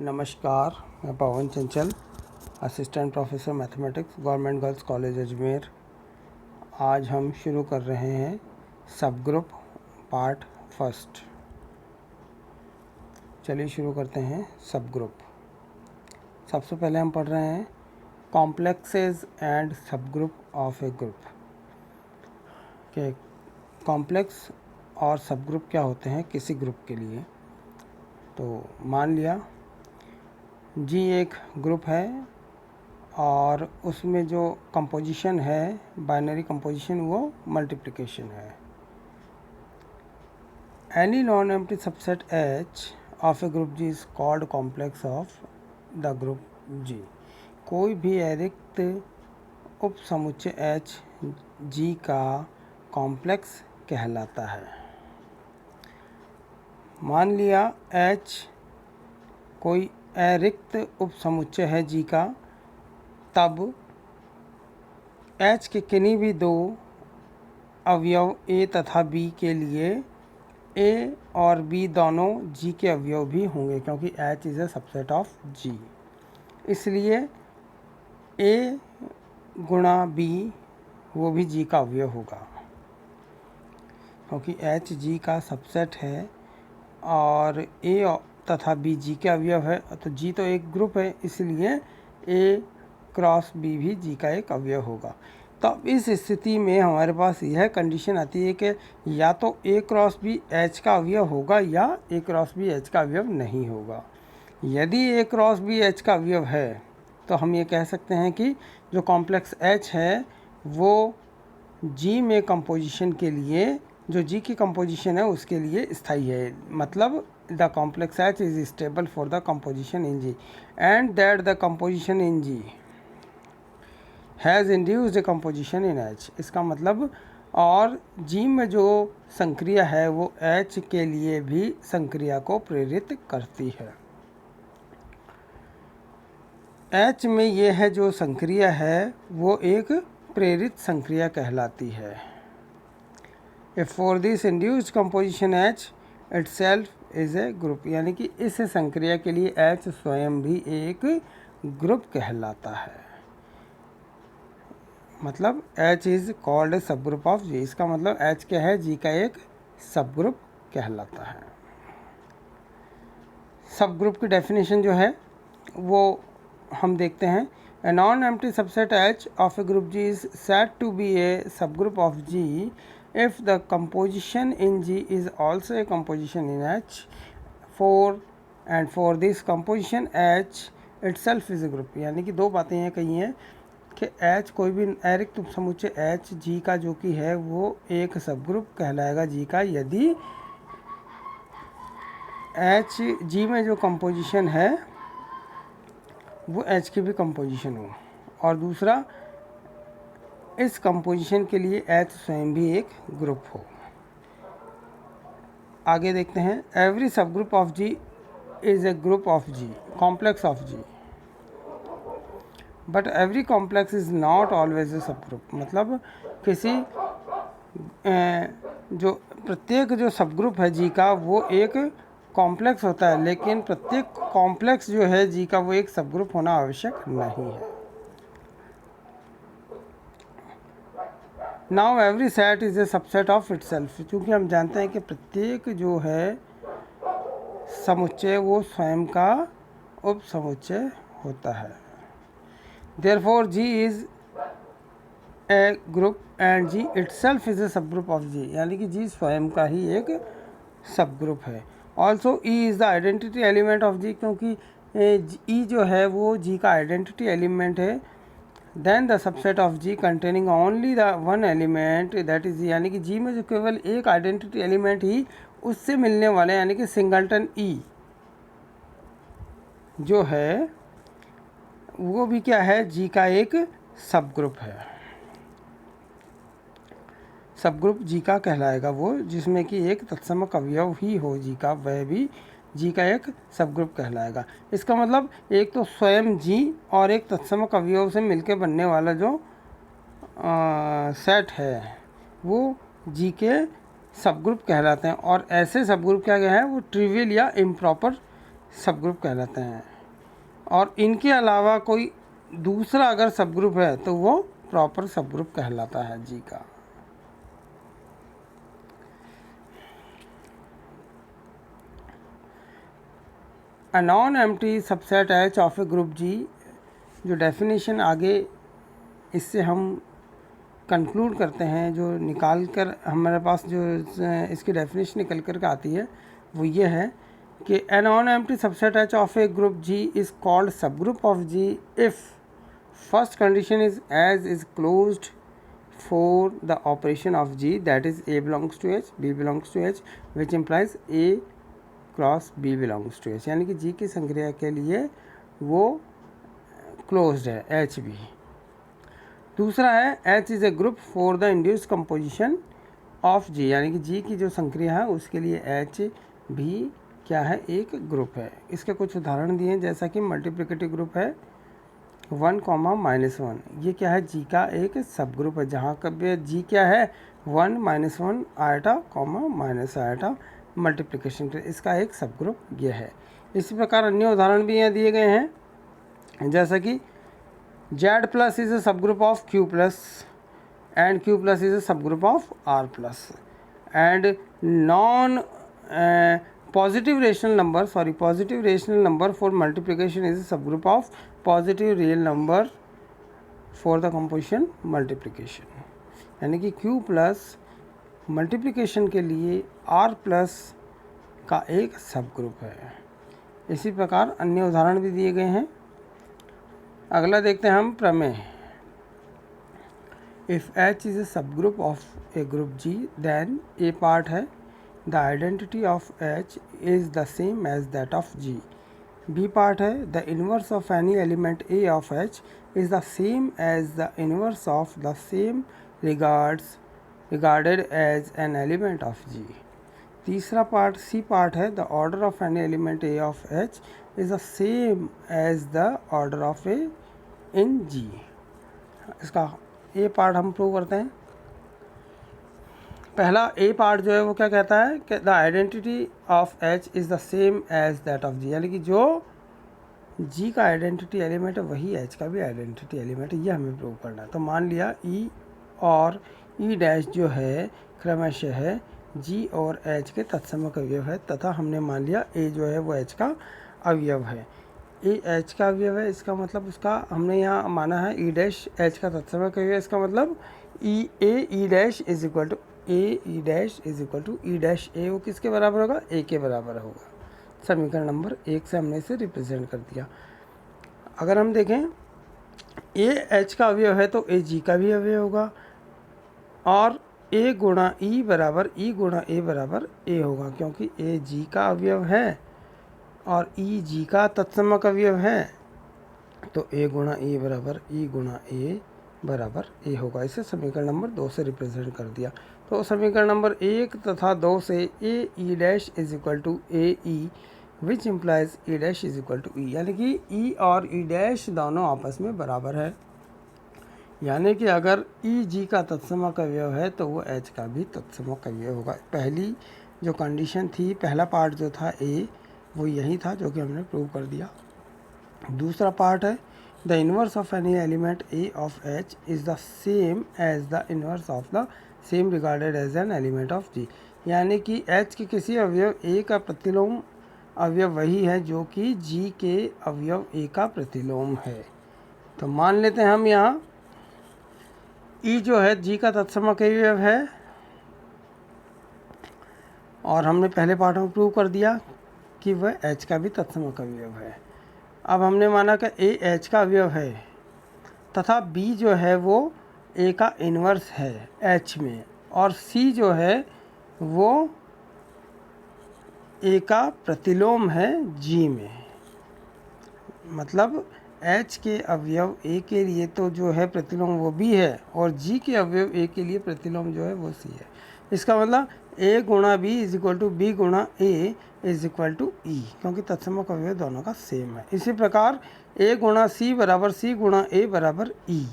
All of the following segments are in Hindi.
नमस्कार, मैं पवन चंचल, assistant professor mathematics, government girls college Ajmer. आज हम शुरू कर रहे हैं सब ग्रुप पार्ट फर्स्ट। चलिए शुरू करते हैं सब ग्रुप। सबसे पहले हम पढ़ रहे हैं कॉम्प्लेक्सेस एंड सब ग्रुप ऑफ ए ग्रुप के कॉम्प्लेक्स और सब ग्रुप क्या होते हैं किसी ग्रुप के लिए। तो मान लिया जी एक ग्रुप है और उसमें जो कंपोजिशन है बाइनरी कंपोजिशन वो मल्टीप्लिकेशन है। Any non empty subset H of a group G is called complex of the group G. कोई भी अरिक्त उप समुच्चय एच जी का कॉम्प्लेक्स कहलाता है। मान लिया एच कोई अरिक्त उप समुच्चय है जी का, तब एच के किन्हीं भी दो अवयव ए तथा बी के लिए ए और बी दोनों जी के अवयव भी होंगे, क्योंकि H is a subset of G. इसलिए ए गुणा बी वो भी जी का अवयव होगा, क्योंकि एच जी का सबसेट है और ए तथा बी जी के अवयव है। तो जी तो एक ग्रुप है, इसलिए ए क्रॉस बी भी जी का एक अवयव होगा। तो अब इस स्थिति में हमारे पास यह कंडीशन आती है कि या तो ए क्रॉस बी एच का अवयव होगा या ए क्रॉस बी एच का अवयव नहीं होगा। यदि ए क्रॉस बी एच का अवयव है तो हम ये कह सकते हैं कि जो कॉम्प्लेक्स एच है वो जी में कंपोजिशन के लिए, जो जी की कंपोजिशन है उसके लिए स्थायी है। मतलब the complex H is stable for the composition in G and that the composition in G has induced a composition in H। इसका मतलब और G में जो संक्रिया है वो H के लिए भी संक्रिया को प्रेरित करती है। H में ये है जो संक्रिया है वो एक प्रेरित संक्रिया कहलाती है। If for this induced composition H itself is a group, यानी कि इस संक्रिया के लिए एच स्वयं भी एक ग्रुप कहलाता है। मतलब H is called a subgroup of जी। इसका मतलब एच क्या है, जी का एक सब ग्रुप कहलाता है। सब ग्रुप की डेफिनेशन जो है वो हम देखते हैं। A non empty subset H of a group G is said to be a subgroup of G if the composition in G is also a composition in H for this composition H itself is a group। यानी कि दो बातें हैं कही हैं कि H कोई भी अरिक्त उपसमुच्चय H G का जो कि है वो एक सब ग्रुप कहलाएगा G का, यदि H G में जो कंपोजिशन है वो H की भी कंपोजिशन हो, और दूसरा इस कंपोजिशन के लिए H स्वयं भी एक ग्रुप हो। आगे देखते हैं। एवरी सब group of G is a group of G, complex of G, but every complex is not always a सब ग्रुप। मतलब किसी जो प्रत्येक जो सब ग्रुप है G का वो एक कॉम्प्लेक्स होता है, लेकिन प्रत्येक कॉम्प्लेक्स जो है G का वो एक सब ग्रुप होना आवश्यक नहीं है। Now every set is a subset of itself. क्योंकि हम जानते हैं कि प्रत्येक जो है समुच्चय वो स्वयं का उप समुच्चय होता है। Therefore G is a group and G itself is a subgroup of G, यानी कि जी स्वयं का ही एक सब ग्रुप है। Also E is the identity element of G, क्योंकि ई जो है वो जी का आइडेंटिटी एलिमेंट है। Then the subset of G containing only the one element that is, यानी कि जी में जो केवल एक आइडेंटिटी एलिमेंट ही उससे मिलने वाले, यानी कि सिंगलटन ई जो है वो भी क्या है, जी का एक सब ग्रुप है। सब ग्रुप जी का कहलाएगा वो जिसमें कि एक तत्समक अवयव ही हो जी का, वह भी जी का एक सब ग्रुप कहलाएगा। इसका मतलब एक तो स्वयं जी और एक तत्समक अवयव से मिलकर बनने वाला जो सेट है वो जी के सब ग्रुप कहलाते हैं। और ऐसे सब ग्रुप क्या है वो ट्रिवियल या इम्प्रॉपर सब ग्रुप कहलाते हैं, और इनके अलावा कोई दूसरा अगर सब ग्रुप है तो वो प्रॉपर सब ग्रुप कहलाता है जी का। A non empty subset H of a group G, जो डेफिनेशन आगे इससे हम कंक्लूड करते हैं, जो निकाल कर हमारे पास जो इसकी डेफिनेशन निकल कर के आती है वो ये है कि a non empty subset H of a group G is called subgroup of G if first condition is closed for the operation of G, that is A belongs to H, B belongs to H, which implies A cross B belongs to H, यानी कि जी की संक्रिया के लिए वो क्लोज्ड है एच भी। दूसरा है H is a group for the induced composition of G, यानी कि जी की जो संक्रिया है उसके लिए एच भी क्या है, एक ग्रुप है। इसके कुछ उदाहरण दिए हैं, जैसा कि मल्टीप्लिकेटिव ग्रुप है 1, -1, ये क्या है, जी का एक सब ग्रुप है, जहाँ कभी जी क्या है 1, -1 आयटा माइनस आयटा मल्टीप्लिकेशन के, इसका एक सब ग्रुप ये है। इसी प्रकार अन्य उदाहरण भी यहाँ दिए गए हैं, जैसा कि Z plus is a subgroup of Q plus and Q plus is a subgroup of R plus, and non positive rational number for multiplication is a subgroup of positive real number for the composition multiplication, यानी कि Q plus मल्टीप्लिकेशन के लिए R plus का एक सब ग्रुप है। इसी प्रकार अन्य उदाहरण भी दिए गए हैं। अगला देखते हैं हम प्रमेय। If H is a subgroup of a group G, then A part है the identity of H is the same as that of G। B part है the inverse of any element A of H is the same as the inverse of the same regarded as an element of G। तीसरा पार्ट सी पार्ट है the order of any element A of H is the same as the order of ए इन जी। इसका ए पार्ट हम प्रूव करते हैं। पहला ए पार्ट जो है वो क्या कहता है कि the identity of H is the same as that of G, यानी कि जो जी का आइडेंटिटी एलिमेंट है वही एच का भी आइडेंटिटी एलिमेंट है, ये हमें प्रूव करना है। तो मान लिया ई और ई डैश जो है क्रमशः है जी और एच के तत्समक अवयव है, तथा हमने मान लिया ए जो है वो एच का अवयव है। ए एच का अवयव है, इसका मतलब उसका हमने यहाँ माना है ई डैश एच का तत्समक अवयव है, इसका मतलब E A E dash is equal to A E dash is equal to E dash A, वो किसके बराबर होगा, ए के बराबर होगा। समीकरण नंबर 1 से हमने इसे रिप्रेजेंट कर दिया। अगर हम देखें ए एच का अवयव है तो ए जी का भी अवयव होगा, और ए गुणा ई बराबर ई गुणा ए बराबर ए होगा, क्योंकि ए जी का अवयव है और ई जी का तत्समक अवयव है, तो ए गुणा ई बराबर ई गुणा ए बराबर ए होगा। इसे समीकरण नंबर 2 से रिप्रेजेंट कर दिया। तो समीकरण नंबर 1 तथा 2 से A E dash is equal to A E which implies E dash is equal to E, यानी कि ई और ई डैश दोनों आपस में बराबर है, यानी कि अगर ई जी का तत्समक अवयव है तो वो एच का भी तत्समक अवयव होगा। पहली जो कंडीशन थी, पहला पार्ट जो था ए, वो यही था जो कि हमने प्रूव कर दिया। दूसरा पार्ट है the inverse of any element A of H is the same as the inverse of the same regarded as an element of G, यानी कि एच के किसी अवयव ए का प्रतिलोम अवयव वही है जो कि जी के अवयव ए का प्रतिलोम है। तो मान लेते हैं हम यहाँ ई जो है जी का तत्समक अवयव है, और हमने पहले पार्ट में प्रूव कर दिया कि वह एच का भी तत्समक अवयव है। अब हमने माना कि ए एच का अवयव है तथा बी जो है वो ए का इन्वर्स है एच में, और सी जो है वो ए का प्रतिलोम है जी में। मतलब एच के अवयव ए के लिए तो जो है प्रतिलोम वो बी है, और जी के अवयव ए के लिए प्रतिलोम जो है वो सी है। इसका मतलब ए गुणा b is equal to b गुणा a is equal to e, क्योंकि तत्समक अवयव दोनों का सेम है। इसी प्रकार ए गुणा सी बराबर सी गुणा ए बराबर ई,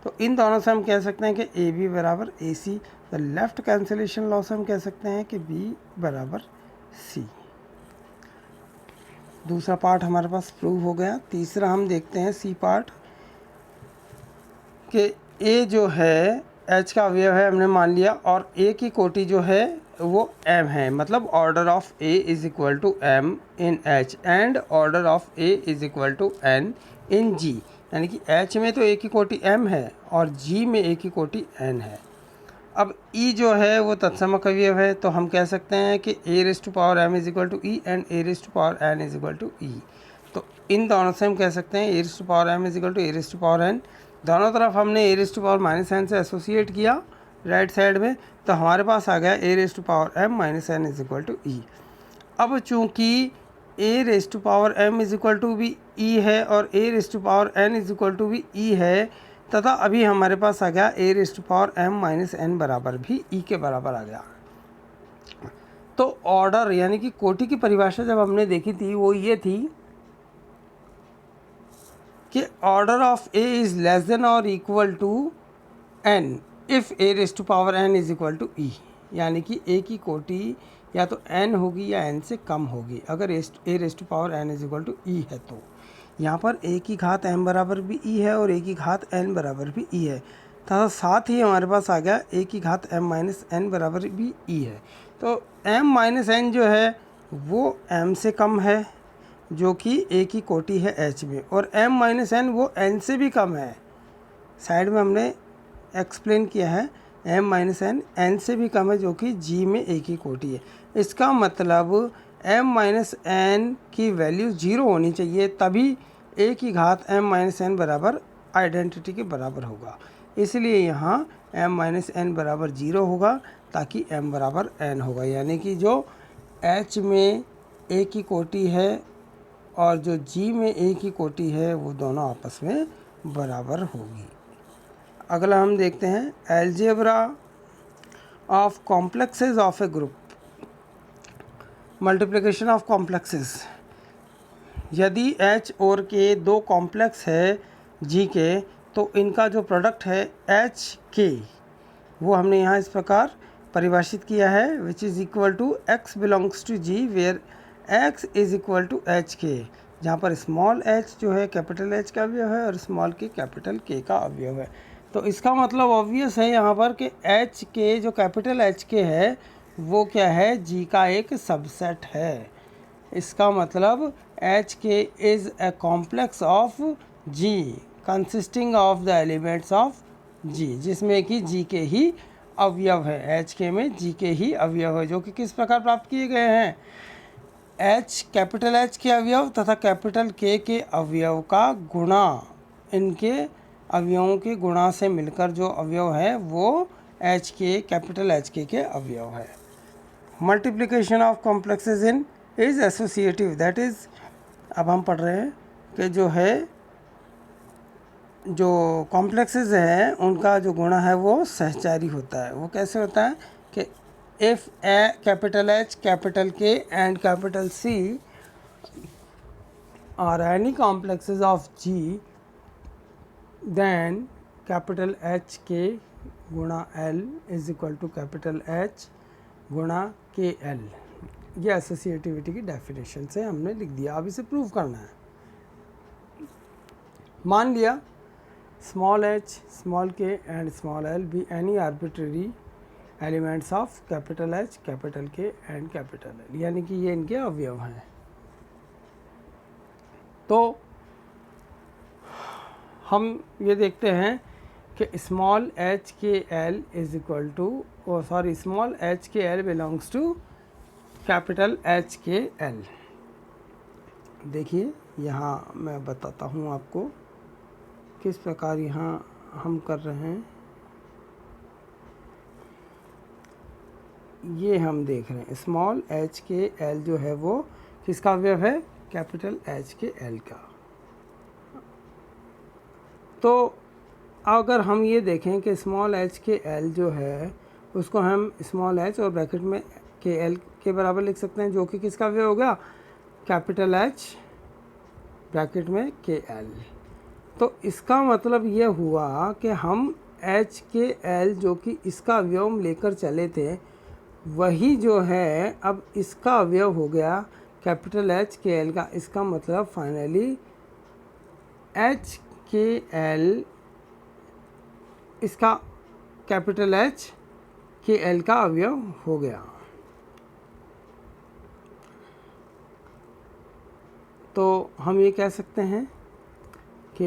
तो इन दोनों से हम कह सकते हैं कि ए बी बराबर ए सी। तो लेफ्ट कैंसिलेशन लॉ से हम कह सकते हैं कि बी बराबर सी। दूसरा पार्ट हमारे पास प्रूव हो गया। तीसरा हम देखते हैं सी पार्ट कि ए जो है एच का अवयव है हमने मान लिया, और ए की कोटि जो है वो एम है, मतलब order of A is equal to M in H and order of A is equal to N in G. यानी कि एच में तो ए की कोटि एम है और जी में ए की कोटि एन है। अब ई जो है वो तत्समक अवयव है, तो हम कह सकते हैं कि A raise to power M is equal to E and A raise to power N is equal to E. तो इन दोनों से हम कह सकते हैं A raise to power M is equal to A raise to power N. दोनों तरफ हमने A raise to power minus N से एसोसिएट किया राइट साइड में, तो हमारे पास आ गया A raise to power M minus N is equal to E. अब चूँकि A raise to power M is equal to भी ई है और A raise to power N is equal to भी ई है, तथा अभी हमारे पास आ गया A raise to power M minus N बराबर भी ई के बराबर आ गया। तो ऑर्डर यानी कि कोटि की परिभाषा जब हमने देखी थी वो ये थी कि order of A is less than और equal to N if A raise to power N is equal to E. यानी कि ए की कोटि या तो एन होगी या एन से कम होगी अगर A raise to power N is equal to E है। तो यहाँ पर ए की घात एम बराबर भी ई है और ए की घात एन बराबर भी ई है, तथा साथ ही हमारे पास आ गया ए की घात एम माइनस एन बराबर भी ई है। तो एम माइनस एन जो है वो एम से कम है जो कि ए की कोटि है एच में, और एम माइनस एन वो एन से भी कम है। साइड में हमने एक्सप्लेन किया है एम माइनस एन एन से भी कम है जो कि जी में ए की कोटि है। इसका मतलब एम माइनस एन की वैल्यू 0 होनी चाहिए, तभी ए की घात एम माइनस एन बराबर आइडेंटिटी के बराबर होगा। इसलिए यहाँ एम माइनस एन बराबर 0 होगा ताकि एम बराबर एन होगा। यानी कि जो एच में ए की कोटि है और जो जी में ए की कोटि है वो दोनों आपस में बराबर होगी। अगला हम देखते हैं algebra of complexes of a group, multiplication of complexes. यदि एच और के दो कॉम्प्लेक्स है जी के, तो इनका जो प्रोडक्ट है एच के वो हमने यहाँ इस प्रकार परिभाषित किया है, which is equal to x belongs to G where x is equal to h k, जहाँ पर स्मॉल एच जो है कैपिटल एच का अवयव है और स्मॉल के कैपिटल के का अवयव है। तो इसका मतलब ऑब्वियस है यहाँ पर कि एच के जो कैपिटल एच के है वो क्या है, जी का एक सबसेट है। इसका मतलब H K is a complex of G consisting of the elements of G, जिसमें कि जी के ही अवयव है। एच के में जी के ही अवयव है जो कि किस प्रकार प्राप्त किए गए हैं, एच कैपिटल एच के अवयव तथा कैपिटल के अवयव का गुणा, इनके अवयवों के गुणा से मिलकर जो अवयव है वो एच के कैपिटल एच के अवयव है। Multiplication of complexes in is associative, that is अब हम पढ़ रहे हैं कि जो है जो कॉम्प्लेक्सेस हैं उनका जो गुणा है वो सहचारी होता है। वो कैसे होता है कि if a capital H capital K and capital C are any complexes of G, then capital H K गुणा L is equal to capital H गुणा के एल। ये एसोसिएटिविटी की डेफिनेशन से हमने लिख दिया। अब इसे प्रूव करना है। मान लिया स्मॉल एच स्मॉल के and small L be any arbitrary elements of capital H capital K and capital L, यानी कि ये इनके अवयव हैं। तो हम ये देखते हैं कि small H K L is equal to small H K L belongs to capital H K L. देखिए यहाँ मैं बताता हूँ आपको किस प्रकार यहाँ हम कर रहे हैं। ये हम देख रहे हैं स्मॉल एच के एल जो है वो किसका अवयव है, कैपिटल एच के एल का। तो अगर हम ये देखें कि स्मॉल एच के एल जो है उसको हम स्मॉल एच और ब्रैकेट में के एल के बराबर लिख सकते हैं, जो कि किसका अवयव हो गया, कैपिटल एच ब्रैकेट में के एल। तो इसका मतलब ये हुआ कि हम एच के एल जो कि इसका अवयव लेकर चले थे वही जो है अब इसका अवयव हो गया कैपिटल एच के एल का, इसका मतलब फाइनली एच के एल इसका कैपिटल एच के एल का अवयव हो गया। तो हम ये कह सकते हैं कि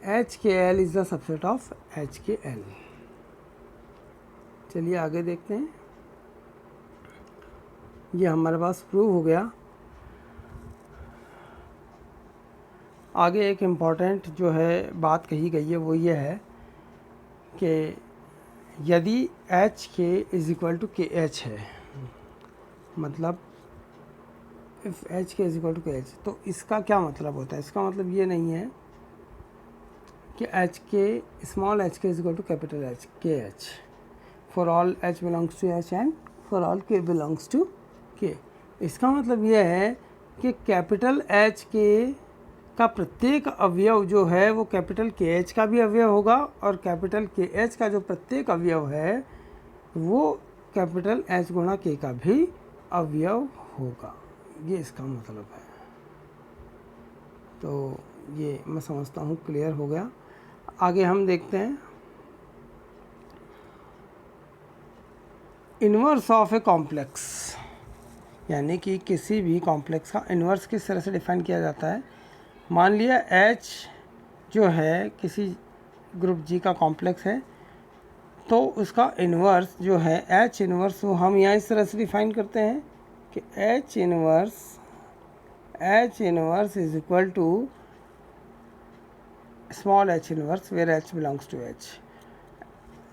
H K L is the subset of H K L. चलिए आगे देखते हैं। ये हमारे पास प्रूव हो गया। आगे एक इम्पॉर्टेंट जो है बात कही गई है वो ये है कि यदि H K is equal to के एच है, मतलब if H K is equal to के एच, तो इसका क्या मतलब होता है? इसका मतलब ये नहीं है कि H K small H K is equal to capital H K H for all H belongs to H and for all K belongs to K. इसका मतलब ये है कि कैपिटल एच के का प्रत्येक अवयव जो है वो कैपिटल के एच का भी अवयव होगा और कैपिटल के एच का जो प्रत्येक अवयव है वो कैपिटल एच गुणा के का भी अवयव होगा। ये इसका मतलब है। तो ये मैं समझता हूँ क्लियर हो गया। आगे हम देखते हैं इन्वर्स ऑफ ए कॉम्प्लेक्स, यानी कि किसी भी कॉम्प्लेक्स का इन्वर्स किस तरह से डिफाइन किया जाता है। मान लिया H जो है किसी ग्रुप G का कॉम्प्लेक्स है, तो उसका इन्वर्स जो है H इन्वर्स वो हम यहाँ इस तरह से डिफाइन करते हैं कि H inverse is equal to small h inverse where H belongs to H।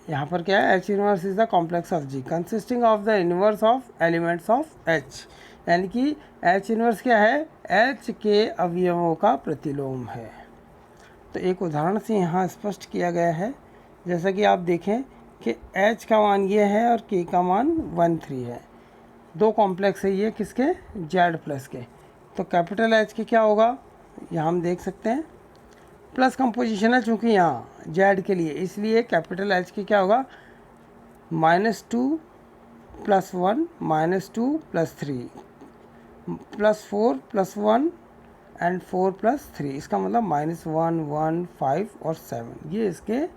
यहाँ पर क्या है? H inverse is the complex of G consisting of the inverse of elements of H, यानी कि H इन्वर्स क्या है? H के अवयवों का प्रतिलोम है। तो एक उदाहरण से यहाँ स्पष्ट किया गया है। जैसा कि आप देखें कि H का मान ये है और K का मान 1 3 है। दो कॉम्प्लेक्स है ये किसके? Z प्लस के। तो कैपिटल H के क्या होगा? यहाँ हम देख सकते हैं प्लस कंपोजिशन है चूँकि यहाँ Z के लिए, इसलिए कैपिटल H के क्या होगा? -2 + 1 -2 + 3 +4 + 1 एंड 4 + 3, इसका मतलब -1 1 5 और 7, ये इसके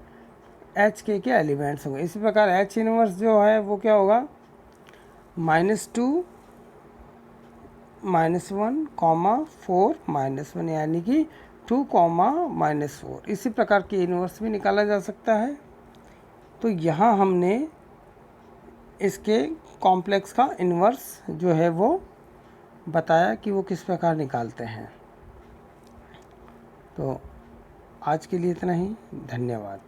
एच के एलिमेंट्स होंगे। इसी प्रकार H इनवर्स जो है वो क्या होगा? -2 -1 4 -1, यानी कि 2 -4। इसी प्रकार के इनवर्स भी निकाला जा सकता है। तो यहाँ हमने इसके कॉम्प्लेक्स का इन्वर्स जो है वो बताया कि वो किस प्रकार निकालते हैं। तो आज के लिए इतना ही, धन्यवाद।